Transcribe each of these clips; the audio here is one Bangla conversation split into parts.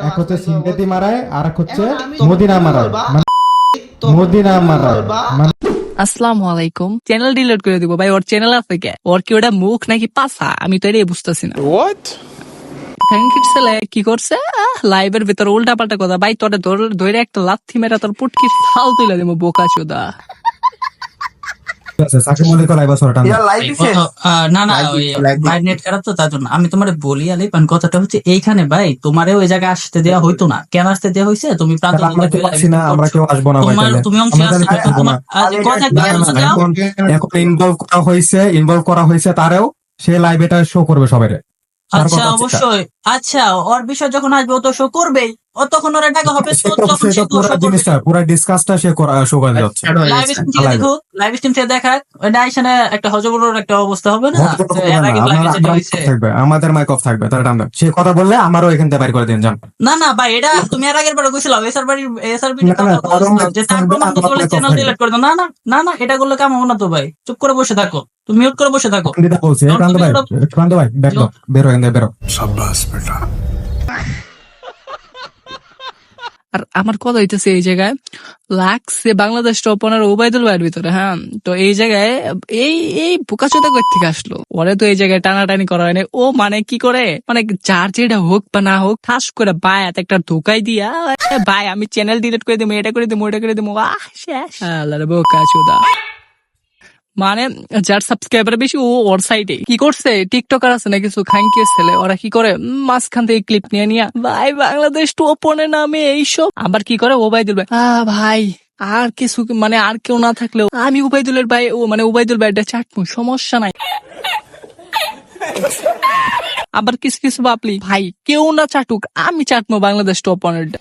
এক হচ্ছে সিম্পেথি মারায় আর এক হচ্ছে মদিনা মারায়, মদিনা মারায় মানে আসসালামু আলাইকুম। চ্যানেল ডিলিট করে দিব ভাই। ওর চ্যানেল আছে কে? ওর কি ওটা মুখ নাকি পাছা? আমি তো এটাই বুঝতেছি না। থ্যাংক ইউ ছেলে কি করছে লাইভের ভিতর উল্টা পাল্টা কথা। ভাই তোরে ধরে একটা লাথি মেরা তোর পুটকি ফাল তুইলা দিব বোকা চোদা। সাকিব মল্লিক লাইভ আছে ওটা না না ওই ভাই নেট খারাপ তো তার জন্য আমি তোমারে বলি আলি পান কথাটা হচ্ছে এইখানে ভাই তোমারে ওই জায়গায় আসতে দেওয়া হইতো না। কেন আসতে দেওয়া হয়েছে? তুমি প্রান্ত আমরা কেউ আসি না, আমরা কেউ আসবো না ভাই। তাহলে তুমি অংশে আসছো তোমার কথা ইনভলভ করা হয়েছে তারেও সে লাইভ এটা শো করবে সবাইরে। আচ্ছা অবশ্যই। আচ্ছা ওর বিষয় যখন আসবে ও তো শো করবেই। ও তখন ওরা টাকা হবে পুরো ডিসকাসটা সে শো করে যাচ্ছে। লাইভ স্ট্রিম থেকে দেখুক, লাইভ স্ট্রিম থেকে দেখাক। ওটা এখানে একটা হজবরর একটা অবস্থা হবে না? আমাদের মাইক অফ থাকবে তার টান সে কথা বললে আমারও এখান থেকে বাইর করে দিন জান। না না ভাই এটা তুমি এর আগের বার কইছিলাম এসআরবি যে তার প্রমাণ তো বলে চ্যানেল ডিলিট করে দাও। না না না না এটা করলে কাম হবে না তো ভাই। চুপ করে বসে থাকো, তুমি মিউট করে বসে থাকো। বলছি প্রান্ত ভাই বেরো বেরো এখান থেকে বেরো। শাবাশ বেটা। আর আমার কথা হইতেছে এই জায়গায় লাগছে বাংলাদেশ ওপেনার ওবায়দুল ভাইয়ের ভিতরে। হ্যাঁ তো এই জায়গায় এই বোকাচোদা কই থেকে আসলো? ওরে তো এই জায়গায় টানাটানি করা হয়নি। ও মানে কি করে মানে যার যেটা হোক বা না হোক ঠাস করে বায়াত একটা ধোকাই দিয়া ভাই আমি চ্যানেল ডিলিট করে দিবো, এটা করে দিবো, ওটা করে দিবো। শেষ আল্লাহর বোকাচোদা। মানে যার সাবস্ক্রাইবার বেশি ও ওর সাইডে কি করছে, টিকটকার আছে না কিছু খাঙ্কির ছেলে, ওরা কি করে মাঝখান থেকে ক্লিপ নিয়ে নিয়ে ভাই বাংলাদেশ ওপেনের নামে এইসব আবার কি করে ওবায়দুল ভাই ভাই আর কিছু মানে আর কেউ না থাকলেও আমি ওবায়দুলের ভাই মানে ওবায়দুল ভাইটা চাটমু, সমস্যা নাই। আবার কিছু কিছু বাপলি ভাই কেউ না চাটুক আমি চাটমু বাংলাদেশ ওপেনারটা।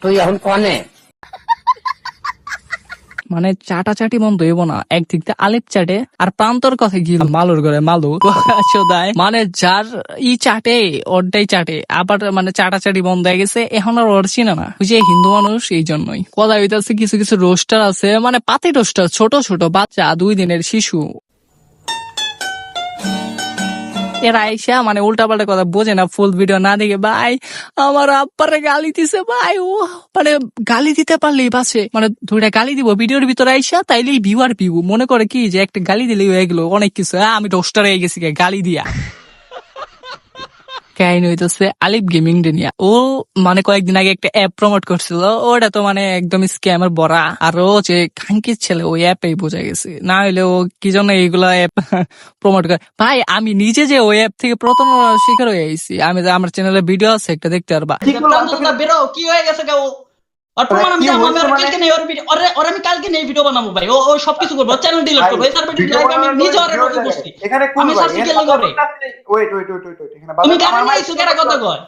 তুই এখন কনে মানে চাটাচাটি বন্ধ হইব না। একদিক দিয়ে আলিপ চাটে আর প্রান্তর কথা গিল মালুর ঘরে মালু চোদায়। মানে যার চাটে ওরটাই চাটে। আবার মানে চাটাচাটি বন্ধ হয়ে গেছে এখন আর ওর চিনে না। ওই যে হিন্দু মানুষ এই জন্যই কথা হইতেছে। কিছু কিছু রোস্টার আছে মানে পাতি রোস্টার, ছোট ছোট বাচ্চা 2 দিনের শিশু, এরা আইসা মানে উল্টা পাল্টা কথা বোঝে না, ফুল ভিডিও না দেখে ভাই আমার আব্বারে গালি দিছে ভাই। ও মানে গালি দিতে পারলেই বাসে মানে 2টা গালি দিব ভিডিওর ভিতরে আইসা, তাইলেই ভিউ আর ভিউ মনে করে কি যে একটা গালি দিলেই হয়ে গেলো অনেক কিছু। আমি রোস্টার হয়ে গেছি গালি দিয়া। কাহিনী হইতেছে আলিফ গেমিং ডেনিয়া। ও মানে কয়েকদিন আগে একটা অ্যাপ প্রমোট করছিল, ওটা তো মানে একদম স্ক্যামের ভরা। আর ও যে খাঙ্কির ছেলে ওই অ্যাপেই বোঝা গেছে। না হইলে ও কি জন্য এইগুলা অ্যাপ প্রমোট করে ভাই। আমি নিজে যে ওই অ্যাপ থেকে প্রতারণার শিকার হয়ে আইছি। আমি আমার চ্যানেলে ভিডিও আছে একটা দেখতে পারবা। বেরো কি হয়ে গেছে গা? আর প্রমাণ আমি কালকে নেই ওর ভিডিও ওর আমি কালকে নেই ভিডিও বানাবো ভাই। ও সবকিছু করবো, চ্যানেল ডিলিট করবো, এসআরবি লাইভ আমি নিজে ওরে ঢুকে বসছি। আমি সার্চ কে লাগবে ওয়েট এখানে তুমি গান নিয়েছো কেডা কথা কয়?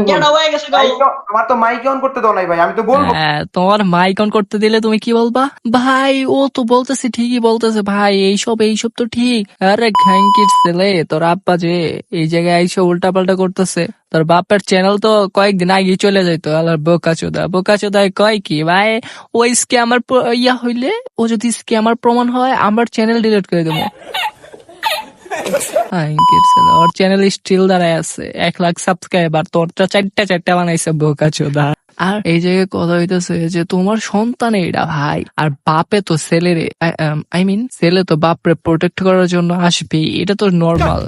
কেডা হয়ে গেছে গা? আমার তো মাইক অন করতে দাও নাই ভাই, আমি তো বলবো। তোমার মাইক অন করতে দিলে তুমি কি বলবা? ভাই ও তো বলতেছে ঠিকই বলতেছে ভাই, এইসব তো ঠিক। আরে খাঙ্কির ছেলে তোর আব্বা যে এই জায়গায় আইসো উল্টা পাল্টা করতেছে, তোর বাপের চ্যানেল তো কয়েকদিন আগে চলে যাইতো। আল্লাহর বোকাচোদায় কয় কি ভাই ওই স্ক্যামার হইলে ও যদি স্ক্যামার প্রমাণ হয় আমার চ্যানেল ডিলিট করে দেবো। ওর চ্যানেল স্টিল দাঁড়ায় আছে 1 লাখ সাবস্ক্রাইবার, তোরটা 4টা বানাইছে বোকাচোদা। আর এই জায়গায় কথা হইতেছে যে তোমার সন্তান এটা ভাই, আর বাপে তো ছেলেরে ছেলে তো বাপরে প্রোটেক্ট করার জন্য আসবে, এটা তো নর্মাল।